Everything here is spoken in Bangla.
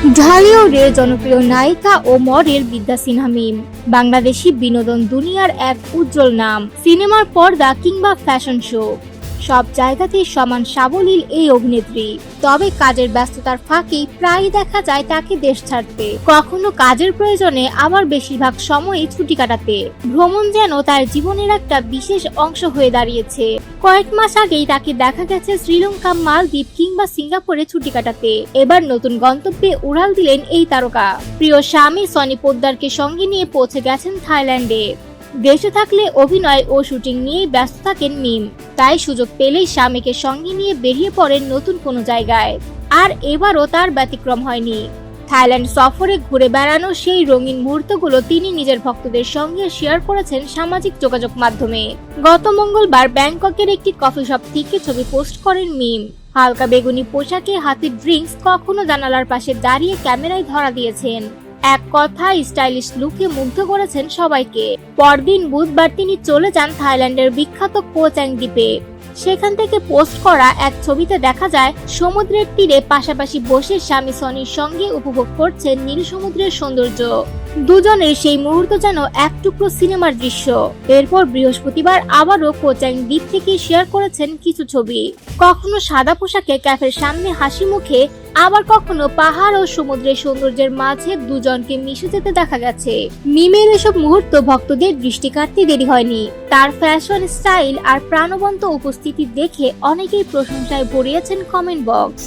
ঢালিউডের জনপ্রিয় নায়িকা ও মডেল বিদ্যা সিনহা মিম বাংলাদেশি বিনোদন দুনিয়ার এক উজ্জ্বল নাম। সিনেমার পর্দা কিংবা ফ্যাশন শো সব জায়গাতেই সমান সাবলীল এই অভিনেত্রী। তবে কাজের ব্যস্ততার ফাঁকেই প্রায়ই দেখা যায় তাকে দেশ ছাড়তে, কখনো কাজের প্রয়োজনে, আবার বেশিরভাগ সময়ই ছুটি কাটাতে। ভ্রমণ যেন তার জীবনের একটা বিশেষ অংশ হয়ে দাঁড়িয়েছে। কয়েক মাস আগেই তাকে দেখা গেছে শ্রীলঙ্কা, মালদ্বীপ কিংবা সিঙ্গাপুরে ছুটি কাটাতে। এবার নতুন গন্তব্যে উড়াল দিলেন এই তারকা। প্রিয় স্বামী সনি পোদ্দারকে সঙ্গে নিয়ে পৌঁছে গেছেন থাইল্যান্ডে। দেশে থাকলে অভিনয় ও শুটিং নিয়েই ব্যস্ত থাকেন মিম, তাই সুযোগ পেলেই স্বামীকে সঙ্গে নিয়ে বেরিয়ে পড়েন নতুন কোনো জায়গায়। আর এবারও তার ব্যতিক্রম হয়নি। থাইল্যান্ড সফরে ঘুরে বেড়ানো সেই রঙিন মুহূর্তগুলো তিনি নিজের ভক্তদের সঙ্গে শেয়ার করেছেন সামাজিক যোগাযোগ মাধ্যমে। গত মঙ্গলবার ব্যাংককের একটি কফি শপ থেকে ছবি পোস্ট করেন মিম। হালকা বেগুনি পোশাকে হাতে ড্রিঙ্কস, কখনো জানালার পাশে দাঁড়িয়ে ক্যামেরায় ধরা দিয়েছেন। এক কথায় স্টাইলিশ লুকে মুগ্ধ করেছেন সবাইকে। পরদিন বুধবার তিনি চলে যান থাইল্যান্ডের বিখ্যাত কো চ্যাং দ্বীপে। সেখান থেকে পোস্ট করা এক ছবিতে দেখা যায় সমুদ্রের তীরে পাশাপাশি বসে স্বামী সনির সঙ্গে উপভোগ করছেন নীল সমুদ্রের সৌন্দর্য। দুজনের সেই মুহূর্ত যেন এক টুকরো সিনেমার দৃশ্য। এরপর বৃহস্পতিবার আবারও কো চ্যাং দ্বীপ থেকে শেয়ার করেছেন কিছু ছবি। কখনো সাদা পোশাকে ক্যাফের সামনে হাসি মুখে, আবার কখনো পাহাড় ও সমুদ্রের সৌন্দর্যের মাঝে দুজনকে মিশে যেতে দেখা গেছে। মিমের এসব মুহূর্ত ভক্তদের দৃষ্টি কাটতে দেরি হয়নি। তার ফ্যাশন স্টাইল আর প্রাণবন্ত উপস্থিতি দেখে অনেকেই প্রশংসায় ভরিয়েছেন কমেন্ট বক্স।